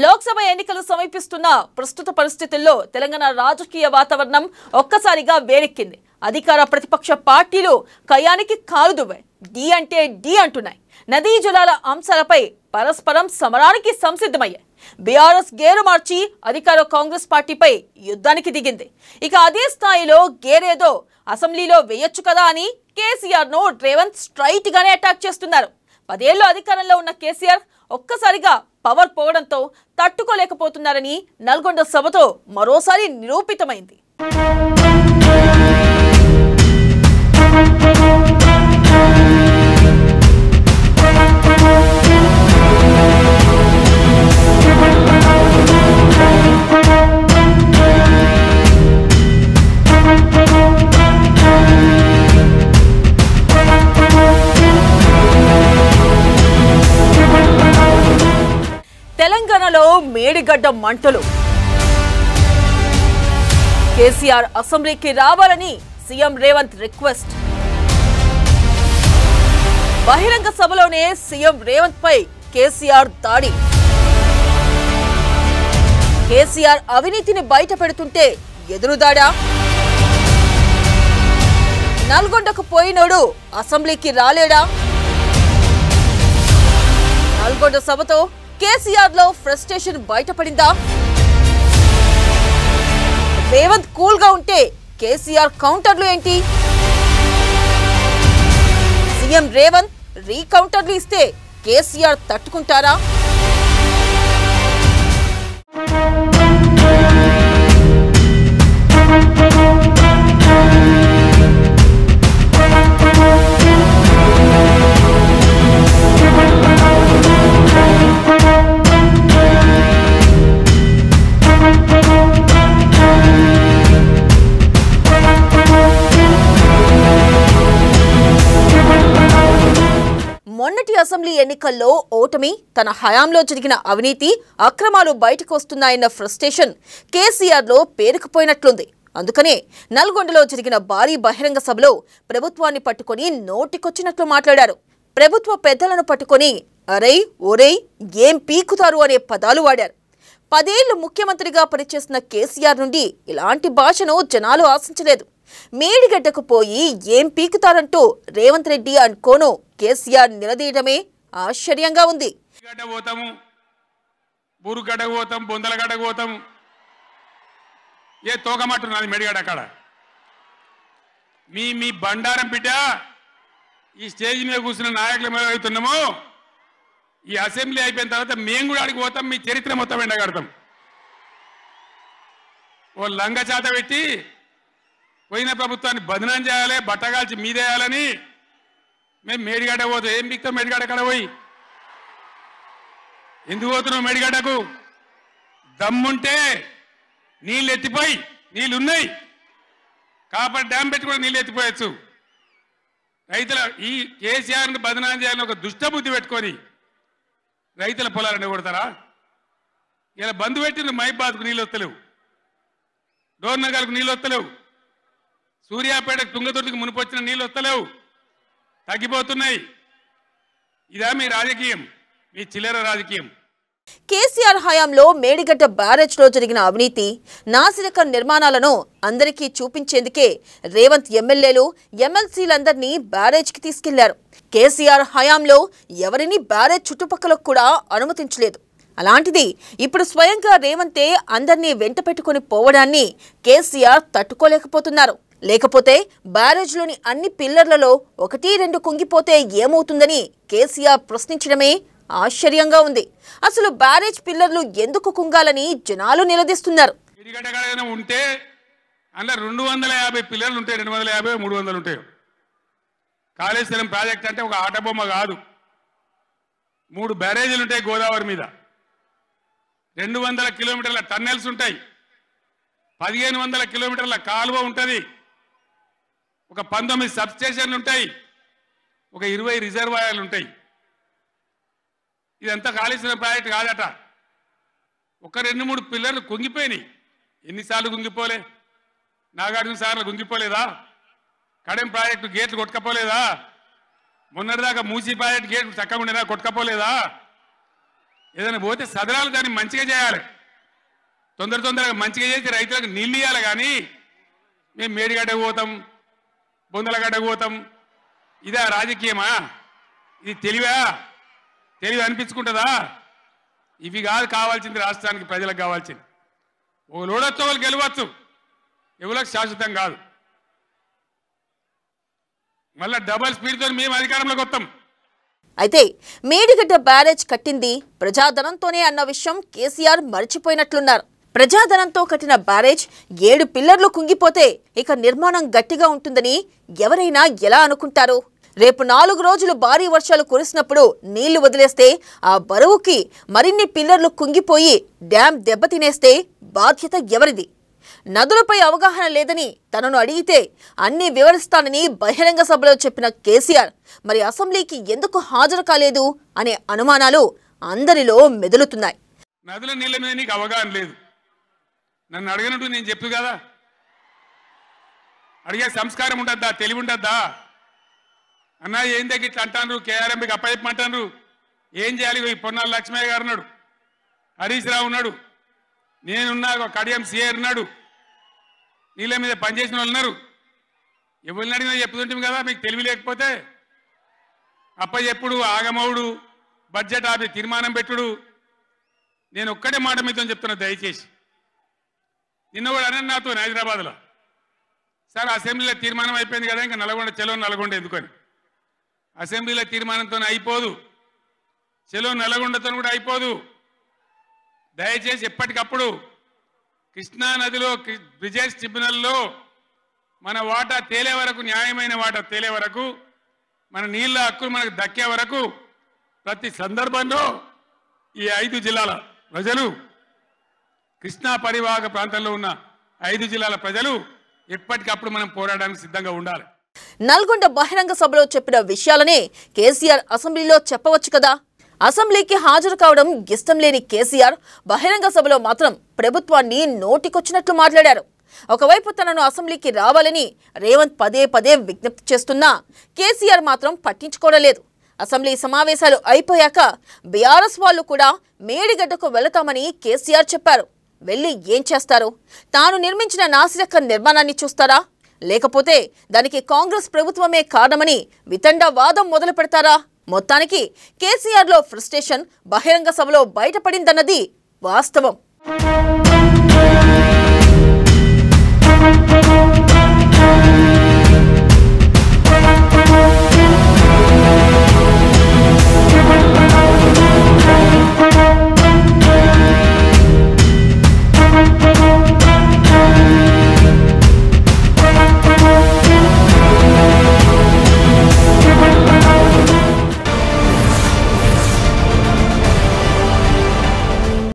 లోక్సభ ఎన్నికలు సమీపిస్తున్న ప్రస్తుత పరిస్థితుల్లో తెలంగాణ రాజకీయ వాతావరణం ఒక్కసారిగా వేడెక్కింది. అధికార ప్రతిపక్ష పార్టీలు కయానికి కాలుదువ్వాయి. డి అంటే డి అంటున్నాయి. నదీ జలాల అంశాలపై పరస్పరం సమరానికి సంసిద్ధమయ్యాయి. బీఆర్ఎస్ గేరు మార్చి అధికార కాంగ్రెస్ పార్టీపై యుద్ధానికి దిగింది. ఇక అదే స్థాయిలో గేరేదో అసెంబ్లీలో వేయొచ్చు కదా అని కేసీఆర్ ను రేవంత్ స్ట్రైట్ గానే అటాక్ చేస్తున్నారు. 10 ఏళ్లు అధికారంలో ఉన్న కేసీఆర్ ఒక్కసారిగా పవర్ పోవడంతో తట్టుకోలేకపోతున్నారని నల్గొండ సభతో మరోసారి నిరూపితమైంది. తెలంగాణలో మేడిగడ్డ మంటలు. కేసీఆర్ అసెంబ్లీకి రావాలని సీఎం రేవంత్ రిక్వెస్ట్. బహిరంగ సభలోనే సీఎం రేవంత్ పై కేసీఆర్ దాడి. కేసీఆర్ అవినీతిని బయట పెడుతుంటే ఎదురుదాడా? నల్గొండకు పోయినోడు అసెంబ్లీకి రాలేడా? నల్గొండ సభతో కేసీఆర్ లో ఫ్రస్ట్రేషన్ బయటపడిందా? రేవంత్ కూల్ గా ఉంటే కేసీఆర్ కౌంటర్లు ఏంటి? సీఎం రేవంత్ రీకౌంటర్లు ఇస్తే కేసీఆర్ తట్టుకుంటారా? మొన్నటి అసెంబ్లీ ఎన్నికల్లో ఓటమి, తన హయాంలో జరిగిన అవినీతి అక్రమాలు బయటకు వస్తున్నాయన్న ఫ్రస్ట్రేషన్ కేసీఆర్ లో పేరుకుపోయినట్లుంది. అందుకనే నల్గొండలో జరిగిన భారీ బహిరంగ సభలో ప్రభుత్వాన్ని పట్టుకొని నోటికొచ్చినట్లు మాట్లాడారు. ప్రభుత్వ పెద్దలను పట్టుకొని అరేయ్ ఓరేయ్ ఏం పీకుతారు అనే పదాలు వాడారు. 10 ఏళ్లు ముఖ్యమంత్రిగా పనిచేసిన కేసీఆర్ నుండి ఇలాంటి భాషను జనాలు ఆశించలేదు. మేడిగడ్డకు పోయి ఏం పీకుతారంటూ రేవంత్ రెడ్డి అనుకోను కేసీఆర్ నిలదీయడమే ఆశ్చర్యంగా ఉంది. ఏ తోకమట్టున్నది మెడిగడ్డ అక్కడ మీ బండారం బిడ్డ ఈ స్టేజ్ మీద కూర్చున్న నాయకుల మీద అవుతున్నాము. ఈ అసెంబ్లీ అయిపోయిన తర్వాత మేము కూడా అడిగి పోతాం, మీ చరిత్ర మొత్తం ఎండగడతాం. ఓ లంగ చేత పెట్టి పోయిన ప్రభుత్వాన్ని బదనాం చేయాలి, బట్టగాల్చి మీదేయాలని మేము మేడిగడ్డ పోతాం. ఏం బిక్తాం మేడిగడ్డ అక్కడ పోయి? ఎందుకు పోతున్నాం మేడిగడ్డకు? దమ్ముంటే నీళ్ళు ఎత్తిపోయి, నీళ్ళున్నాయి కాబట్టి డ్యామ్ పెట్టి కూడా నీళ్ళు ఎత్తిపోయచ్చు. రైతుల ఈ కేసీఆర్ని బదనాం చేయాలని ఒక దుష్టబుద్ధి పెట్టుకొని రైతుల పొలాలను కొడతారా? ఇలా బంధు పెట్టిన మైబాద్కు నీళ్ళు వస్తలేవు, డోర్నగర్కు నీళ్ళు వస్తలేవు, సూర్యాపేటకు తుంగతుర్తికి మునిపొచ్చిన నీళ్ళు వస్తలేవు, తగ్గిపోతున్నాయి. ఇదా మీ రాజకీయం? మీ చిల్లర రాజకీయం. కేసీఆర్ హయాంలో మేడిగడ్డ బ్యారేజ్ లో జరిగిన అవినీతి, నాసిరకం నిర్మాణాలను అందరికీ చూపించేందుకే రేవంత్ ఎమ్మెల్యేలు, ఎమ్మెల్సీలందరినీ బ్యారేజ్కి తీసుకెళ్లారు. కేసీఆర్ హయాంలో ఎవరిని బ్యారేజ్ చుట్టుపక్కలకు కూడా అనుమతించలేదు. అలాంటిది ఇప్పుడు స్వయంగా రేవంతే అందరినీ వెంట పెట్టుకుని పోవడాన్ని కేసీఆర్ తట్టుకోలేకపోతున్నారు. లేకపోతే బ్యారేజ్లోని అన్ని పిల్లర్లలో 1-2 కుంగిపోతే ఏమవుతుందని కేసీఆర్ ప్రశ్నించడమే ఆశ్చర్యంగా ఉంది. అసలు బ్యారేజ్ పిల్లర్లు ఎందుకు కుంగాలని జనాలు నిలదీస్తున్నారు. ఉంటే అందులో 250 పిల్లర్లు ఉంటాయి, 250, 300 ఉంటాయి. కాళేశ్వరం ప్రాజెక్ట్ అంటే ఒక ఆట బొమ్మ కాదు. 3 బ్యారేజీలు ఉంటాయి గోదావరి మీద, 200 కిలోమీటర్ల టన్నెల్స్ ఉంటాయి, 1500 కిలోమీటర్ల కాలువ ఉంటుంది, ఒక 19 సబ్స్టేషన్లు ఉంటాయి, ఒక 20 రిజర్వాయర్లు ఉంటాయి. ఇదంతా కాళేశ్వరం ప్రాజెక్ట్ కాదట. ఒక 2-3 పిల్లర్లు కుంగిపోయినాయి. ఎన్నిసార్లు కుంగిపోలే? నాగార్జున సార్లు కుంగిపోలేదా? కడెం ప్రాజెక్టు గేట్లు కొట్టుకపోలేదా? మొన్నటిదాకా మూసీ ప్రాజెక్టు గేట్లు చక్కగా ఉండేదా? కొట్టుకపోలేదా? ఏదైనా పోతే సదరాలు దాన్ని మంచిగా చేయాలి, తొందరగా మంచిగా చేసి రైతులకు నీళ్ళు ఇవ్వాలి. కానీ మేము మేడిగడ్డకు పోతాం, బొందలగడ్డకు పోతాం, ఇదా రాజకీయమా? ఇది తెలివి అనిపించుకుంటుందా? ఇవి కాదు కావాల్సింది, రాష్ట్రానికి ప్రజలకు కావాల్సింది. ఓ లోడొచ్చు, వాళ్ళు గెలవచ్చు, ఎవరికి శాశ్వతం కాదు. మళ్ళా డబల్ స్పీడ్తో మేము అధికారంలోకి వస్తాం. అయితే మేడిగడ్డ బ్యారేజ్ కట్టింది ప్రజాధనంతోనే అన్న విషయం కేసీఆర్ మర్చిపోయినట్లున్నారు. ప్రజాధనంతో కట్టిన బ్యారేజ్ 7 పిల్లర్లు కుంగిపోతే ఇక నిర్మాణం గట్టిగా ఉంటుందని ఎవరైనా ఎలా అనుకుంటారు? రేపు 4 రోజులు భారీ వర్షాలు కురిసినప్పుడు నీళ్లు వదిలేస్తే ఆ బరువుకి మరిన్ని పిల్లర్లు కుంగిపోయి డ్యాం దెబ్బతినేస్తే బాధ్యత ఎవరిది? నదులపై అవగాహన లేదని తనను అడిగితే అన్ని వివరిస్తానని బహిరంగ సభలో చెప్పిన కేసీఆర్ మరి అసెంబ్లీకి ఎందుకు హాజరు కాలేదు అనే అనుమానాలు అందరిలో మెదులుతున్నాయి. నదుల నీళ్ళ మీద నీకు అవగాహన లేదు, నన్ను అడగనట్టు నేను చెప్పు కదా. అడిగే సంస్కారం ఉంటుందా, తెలివి ఉంటుందా? అన్నా ఏం దగ్గర ఇట్లా అంటాను, కేఆర్ఎంకి అప్పచెప్పమంటాను, ఏం చేయాలి? ఈ పొన్నాల లక్ష్మయ్య గారు ఉన్నాడు, హరీష్ రావు ఉన్నాడు, నేనున్నా, కడియం సిఏ ఉన్నాడు, నీళ్ళ మీద పనిచేసిన వాళ్ళు ఉన్నారు. ఎవరిని అడిగినా చెప్తుంటాం కదా. మీకు తెలివి లేకపోతే అప్పచెప్పుడు, ఆగమవుడు, బడ్జెట్ ఆపి తీర్మానం పెట్టుడు. నేను ఒక్కటే మాట మీతో చెప్తున్నా, దయచేసి. నిన్న కూడా అన్నాను నాతో హైదరాబాద్లో, సార్ అసెంబ్లీలో తీర్మానం అయిపోయింది కదా, ఇంకా నల్గొండ ఎందుకని. అసెంబ్లీలో తీర్మానంతో అయిపోదు, చెలో నల్గొండతో కూడా అయిపోదు. దయచేసి ఎప్పటికప్పుడు కృష్ణా నదిలో బ్రిజేష్ ట్రిబ్యునల్లో మన వాటా తేలే వరకు, న్యాయమైన వాటా తేలే వరకు, మన నీళ్ళ హక్కులు మనకు దక్కే వరకు ప్రతి సందర్భంలో ఈ 5 జిల్లాల ప్రజలు, కృష్ణా పరివాహక ప్రాంతంలో ఉన్న 5 జిల్లాల ప్రజలు ఎప్పటికప్పుడు మనం పోరాడడానికి సిద్ధంగా ఉండాలి. నల్గొండ బహిరంగ సభలో చెప్పిన విషయాలనే కేసీఆర్ అసెంబ్లీలో చెప్పవచ్చు కదా. అసెంబ్లీకి హాజరు కావడం ఇష్టం లేని కేసీఆర్ బహిరంగ సభలో మాత్రం ప్రభుత్వాన్ని నోటికొచ్చినట్లు మాట్లాడారు. ఒకవైపు తనను అసెంబ్లీకి రావాలని రేవంత్ పదే విజ్ఞప్తి చేస్తున్నా కేసీఆర్ మాత్రం పట్టించుకోవడం లేదు. అసెంబ్లీ సమావేశాలు అయిపోయాక బీఆర్ఎస్ వాళ్ళు కూడా మేడిగడ్డకు వెళతామని కేసీఆర్ చెప్పారు. వెళ్ళి ఏం చేస్తారు? తాను నిర్మించిన నాసిరక నిర్మాణాన్ని చూస్తారా, లేకపోతే దానికి కాంగ్రెస్ ప్రభుత్వమే కారణమని వితండా వాదం మొదలు పెడతారా? మొత్తానికి కేసీఆర్లో ఫ్రస్ట్రేషన్ బహిరంగ సభలో బయటపడిందన్నది వాస్తవం.